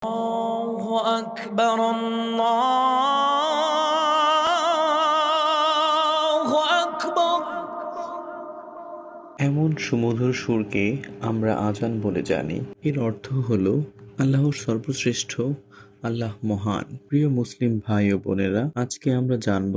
الله أكبر الله أكبر। এমন সুমধুর সুরকে আমরা আজান বলে জানি। এর অর্থ হলো আল্লাহ সর্বশ্রেষ্ঠ, আল্লাহ মহান। প্রিয় মুসলিম ভাই ও বোনেরা, আজকে আমরা জানব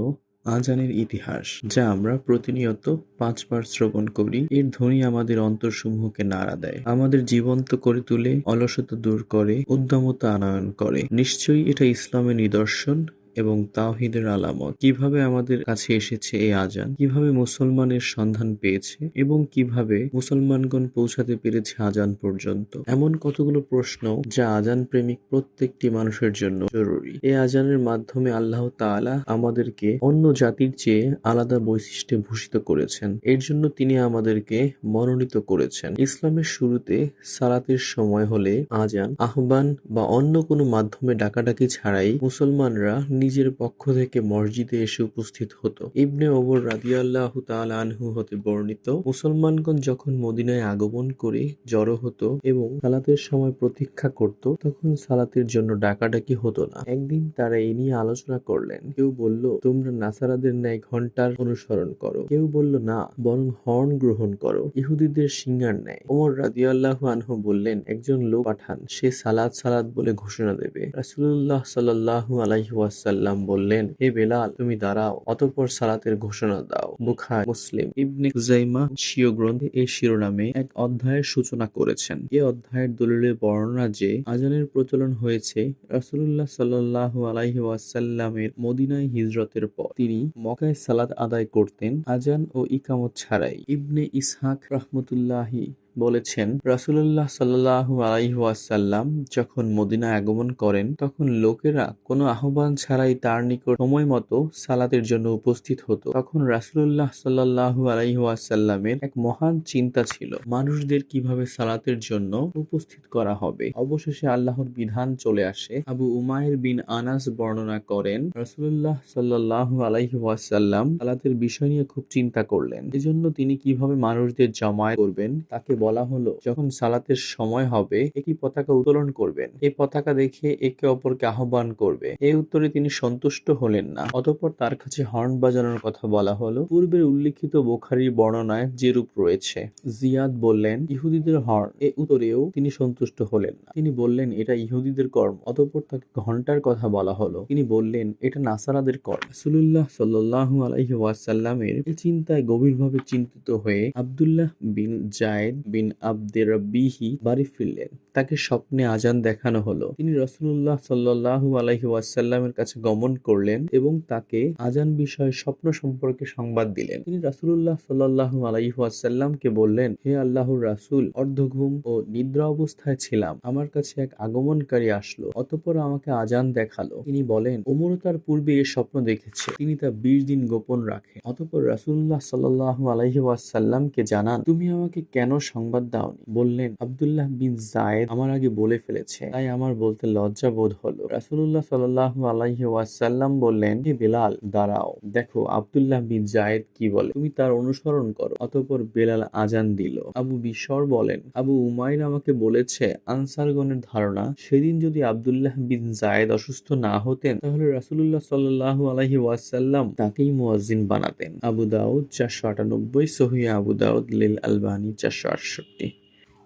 আজানের ইতিহাস, যা আমরা প্রতিনিয়ত 5বার শ্রবণ করি। এর ধ্বনি আমাদের অন্তরসমূহকে নাড়া দেয়, আমাদের জীবন্ত করে তুলে, অলসতা দূর করে, উদ্দামতা আনয়ন করে। নিশ্চয়ই এটা ইসলামের নিদর্শন এবং তাওহীদের আলামত। কিভাবে আমাদের কাছে এসেছে এই আজান, কিভাবে মুসলমানের সন্ধান পেয়েছে এবং কিভাবে মুসলমানগণ পৌঁছাতে পেরেছে আজান পর্যন্ত, এমন কতগুলো প্রশ্ন যা আজান প্রেমিক প্রত্যেকটি মানুষের জন্য জরুরি। এই আজানের মাধ্যমে আল্লাহ তাআলা আমাদেরকে অন্য জাতির চেয়ে আলাদা বৈশিষ্ট্যে ভূষিত করেছেন। এর জন্য তিনি আমাদেরকে মনোনীত করেছেন। ইসলামের শুরুতে সালাতের সময় হলে আজান, আহ্বান বা অন্য কোনো মাধ্যমে ডাকাডাকি ছাড়াই মুসলমানরা নিজের পক্ষ থেকে মসজিদে এসে উপস্থিত হতো। ইবনে ওমর রাদিয়াল্লাহু তাআলা আনহু হতে বর্ণিত, মুসলমানগণ যখন মদিনায় আগমন করে জড়ো হতো এবং সালাতের সময় প্রতীক্ষা করত, তখন সালাতের জন্য ডাকাডাকি হতো না। একদিন তারা এই নিয়ে আলোচনা করলেন। কেউ বলল, তোমরা নাসারাদের ন্যায় ঘন্টার অনুসরণ করো। কেউ বলল, না, বরং হর্ন গ্রহণ করো, ইহুদিদের সিংহার ন্যায়। ওমর রাদিয়াল্লাহু আনহু বললেন, একজন লোক পাঠান, সে সালাত সালাত বলে ঘোষণা দেবে। রাসূলুল্লাহ সাল্লাল্লাহু আলাইহি ওয়াসাল্লাম বললেন, হে বেলাল, তুমি দাঁড়াও, অতঃপর সালাতের ঘোষণা দাও। বুখারী, মুসলিম, ইবনে খুজাইমা স্বীয় গ্রন্থে এই শিরোনামে এক অধ্যায়ের সূচনা করেছেন। এ অধ্যায়ের দলিলে বর্ণনা যে আজানের প্রচলন হয়েছে রাসূলুল্লাহ সাল্লাল্লাহু আলাইহি ওয়াসাল্লামের মদিনায় হিজরতের পর। তিনি মক্কায় সালাত আদায় করতেন আজান ও ইকামত ছাড়াই। ইবনে ইসহাক রাহমাতুল্লাহি বলেছেন, রাসূলুল্লাহ সাল্লাল্লাহু আলাইহি ওয়াসাল্লাম যখন মদিনায় আগমন করেন, তখন লোকেরা কোনো আহ্বান ছাড়াই তার নিকট সময় মতো সালাতের জন্য উপস্থিত হতো। তখন রাসূলুল্লাহ সাল্লাল্লাহু আলাইহি ওয়াসাল্লামের এক মহান চিন্তা ছিল, মানুষদের কিভাবে সালাতের জন্য উপস্থিত করা হবে। অবশেষে আল্লাহর বিধান চলে আসে। আবু উমাইর বিন আনাস বর্ণনা করেন, রাসূলুল্লাহ সাল্লাল্লাহু আলাইহি ওয়াসাল্লাম সালাতের বিষয় নিয়ে খুব চিন্তা করলেন। এজন্য তিনি কিভাবে মানুষদের জমায়েত করবেন তাকে বলা হলো, যখন সালাতের সময় হবে একটি পতাকা উত্তোলন করবেন, এই পতাকা দেখে একে অপরকে আহ্বান করবে। এই উত্তরে তিনি সন্তুষ্ট হলেন না। অতঃপর তার কাছে হর্ন বাজানোর কথা বলা হলো। পূর্বের উল্লিখিত বুখারীর বর্ণনায় যেরূপ রয়েছে। জিয়াদ বললেন, ইহুদিদের হর্ন। এ উত্তরেও তিনি সন্তুষ্ট হলেন না। তিনি বললেন, এটা ইহুদিদের কর্ম। অতঃপর তাকে ঘণ্টার কথা বলা হলো। তিনি বললেন, এটা নাসারাদের কর্ম। রাসূলুল্লাহ সাল্লাল্লাহু আলাইহি ওয়াসাল্লামের এই চিন্তায় গভীরভাবে চিন্তিত হয়ে আব্দুল্লাহ বিন যায়েদ বিন আবদে রাব্বিহি বাড়ি ফিরলেন। তাকে স্বপ্নে আজান দেখানো হলো। তিনি রাসূলুল্লাহ সাল্লাল্লাহু আলাইহি ওয়াসাল্লামের কাছে গমন করলেন এবং তাকে আজান বিষয়ে স্বপ্ন সম্পর্কে সংবাদ দিলেন। তিনি রাসূলুল্লাহ সাল্লাল্লাহু আলাইহি ওয়াসাল্লামকে বললেন, হে আল্লাহর রাসূল, অর্ধঘুম ও নিদ্রা অবস্থায় ছিলাম, আমার কাছে এক আগমনকারী আসলো, অতঃপর আমাকে আজান দেখালো। তিনি বলেন, ওমরও তার পূর্বে এ স্বপ্ন দেখেছে, তিনি তা 20 দিন গোপন রাখেন। অতঃপর রাসূলুল্লাহ সাল্লাল্লাহু আলাইহি ওয়াসাল্লামকে জানান, তুমি আমাকে কেন সংবাদ দাওনি? বললেন, আব্দুল্লাহ বিন যায়েদ আমার আগে বলে ফেলেছে, তাই আমার বলতে লজ্জা বোধ হলো। রাসূলুল্লাহ সাল্লাল্লাহু আলাইহি ওয়াসাল্লাম বললেন, হে বেলাল, দাঁড়াও, দেখো আব্দুল্লাহ বিন যায়েদ কি বলে, তুমি তার অনুসরণ করো। অতঃপর বেলাল আজান দিল। আবু বিশর বলেন, আবু উমাইর আমাকে বলেছে, আনসারগণের ধারণা, সেদিন যদি আব্দুল্লাহ বিন যায়েদ অসুস্থ না হতেন, তাহলে রাসূলুল্লাহ সাল্লাল্লাহু আলাইহি ওয়াসাল্লাম তাকেই মুয়াজ্জিন বানাতেন। আবু দাউদ 498, সহিহ আবু দাউদ লিল আলবানী 468।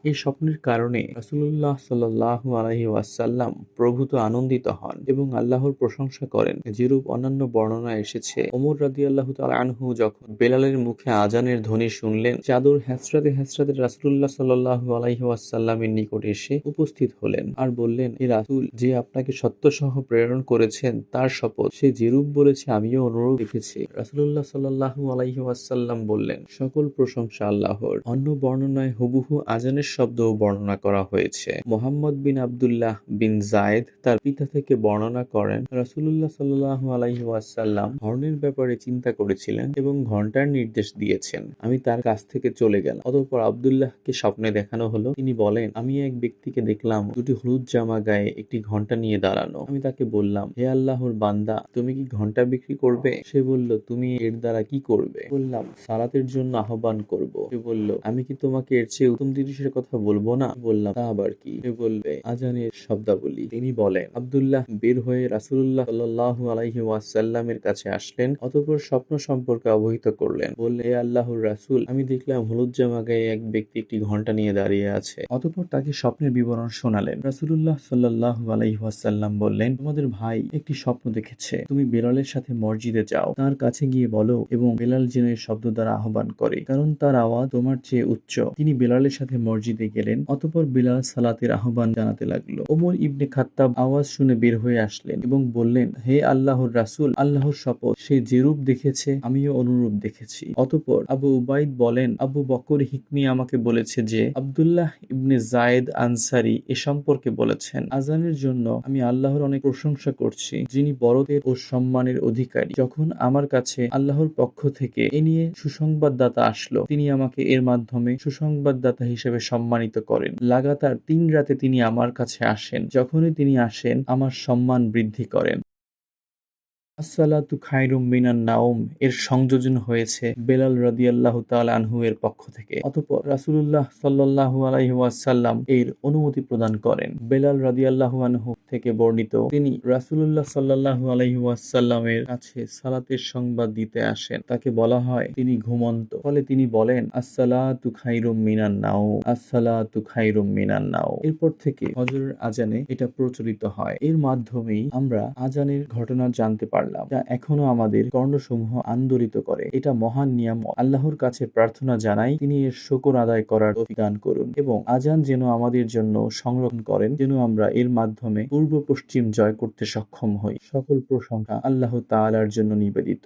এই স্বপ্নের কারণে রাসূলুল্লাহ সাল্লাল্লাহু আলাইহি ওয়াসাল্লাম প্রভূত আনন্দিত হন এবং আল্লাহর প্রশংসা করেন। যেরূপ অন্যান্য বর্ণনায় এসেছে, ওমর রাদিয়াল্লাহু তাআলা আনহু যখন বেলালের মুখে আজানের ধ্বনি শুনলেন, চাদর হেঁচড়াতে হেঁচড়াতে রাসূলুল্লাহ সাল্লাল্লাহু আলাইহি ওয়াসাল্লামের নিকট এসে উপস্থিত হলেন আর বললেন, হে রাসূল, যে আপনাকে সত্যসহ প্রেরণ করেছেন তার শপথ, সে যেরূপ বলেছে আমিও অনুরূপ দেখেছি। রাসূলুল্লাহ সাল্লাল্লাহু আলাইহি ওয়াসাল্লাম বললেন, সকল প্রশংসা আল্লাহর। অন্য বর্ণনায় হুবহু আজানের শব্দও বর্ণনা করা হয়েছে। মুহাম্মদ বিন আব্দুল্লাহ বিন যায়েদ তার পিতা থেকে বর্ণনা করেন, রাসূলুল্লাহ সাল্লাল্লাহু আলাইহি ওয়াসাল্লাম হর্নের ব্যাপারে চিন্তা করেছিলেন এবং ঘণ্টার নির্দেশ দিয়েছেন। আমি তার কাছ থেকে চলে গেলাম। অতঃপর আব্দুল্লাহকে স্বপ্নে দেখানো হলো। তিনি বলেন, আমি এক ব্যক্তিকে দেখলাম দুটি হলুদ জামা গায়ে একটি ঘণ্টা নিয়ে দাঁড়ানো। আমি তাকে বললাম, হে আল্লাহর বান্দা, তুমি কি ঘণ্টা বিক্রি করবে? সে বলল, তুমি এর দ্বারা কি করবে? বললাম, সালাতের জন্য আহ্বান করব। সে বলল, আমি কি তোমাকে এর চেয়ে উত্তম জিনিসের কথা বলবো না? বললাম, তা আবার কি? সে বলবে, আজানের শব্দাবলী। তিনি বলেন, আব্দুল্লাহ বের হয়ে রাসূলুল্লাহ সাল্লাল্লাহু আলাইহি ওয়াসাল্লামের কাছে আসলেন, অতঃপর স্বপ্ন সম্পর্কে অবহিত করলেন। বললেন, হে আল্লাহর রাসূল, আমি দেখলাম হলুদ জামা গায়ে এক ব্যক্তি একটি ঘণ্টা নিয়ে দাঁড়িয়ে আছে। অতঃপর তাকে স্বপ্নের বিবরণ শোনালেন। রাসূলুল্লাহ সাল্লাল্লাহু আলাইহি ওয়াসাল্লাম বললেন, তোমাদের ভাই একটি স্বপ্ন দেখেছে, তুমি বেলালের সাথে মসজিদে যাও, তার কাছে গিয়ে বলো এবং বেলাল যেন এই শব্দ দ্বারা আহ্বান করে, কারণ তার আওয়াজ তোমার চেয়ে উচ্চ। তিনি বেলালের সাথে মসজিদে গেলেন, অতঃপর বেলাল সালাতের আহ্বান জানাতে লাগলো। ওমর ইবনে খাত্তাব আওয়াজ শুনে বের হয়ে আসলেন এবং বললেন, হে আল্লাহর রাসূল, আল্লাহর শপথ, সে যেরূপ দেখেছে আমিও অনুরূপ দেখেছি। অতঃপর আবু উবাইদ বলেন, আবু বকর হিকমি আমাকে বলেছে যে আব্দুল্লাহ ইবনে যায়েদ আনসারী এ সম্পর্কে বলেছেন, আজানের জন্য আমি আল্লাহর অনেক প্রশংসা করছি, যিনি বড়দের ও সম্মানের অধিকারী। যখন আমার কাছে আল্লাহর পক্ষ থেকে এ নিয়ে সুসংবাদদাতা আসলো, তিনি আমাকে এর মাধ্যমে সুসংবাদদাতা হিসেবে সম্মানিত করেন। লাগাতার 3 রাতে তিনি আমার কাছে আসেন। যখনই তিনি আসেন, আমার সম্মান বৃদ্ধি করেন। আসসালাতু খায়রুম মিনান নাওম এর সংযোজন হয়েছে বেলাল রাদিয়াল্লাহু তাআলা আনহু এর পক্ষ থেকে। অতঃপর রাসূলুল্লাহ সাল্লাল্লাহু আলাইহি ওয়াসাল্লাম এর অনুমতি প্রদান করেন। বেলাল রাদিয়াল্লাহু আনহু থেকে বর্ণিত, তিনি রাসূলুল্লাহ সাল্লাল্লাহু আলাইহি ওয়াসাল্লামের কাছে সালাতের সংবাদ দিতে আসেন। তাকে বলা হয় তিনি ঘুমন্ত, ফলে তিনি বলেন, আসসালাতু খায়রুম মিনান নাওম, আসসালাতু খায়রুম মিনান নাওম। এরপর থেকে ফজরের আজানে এটা প্রচলিত হয়। এর মাধ্যমেই আমরা আজানের ঘটনা জানতে পারলাম, যা এখনো আমাদের কর্ণসমূহ আন্দোলিত করে। এটা মহান নিয়ামত। আল্লাহর কাছে প্রার্থনা জানাই, তিনি এর শুকর আদায় করার তৌফিক দান করুন এবং আজান যেন আমাদের জন্য সংরক্ষণ করেন, যেন আমরা এর মাধ্যমে পূর্ব পশ্চিম জয় করতে সক্ষম হই। সকল প্রশংসা আল্লাহ তাআলার জন্য নিবেদিত।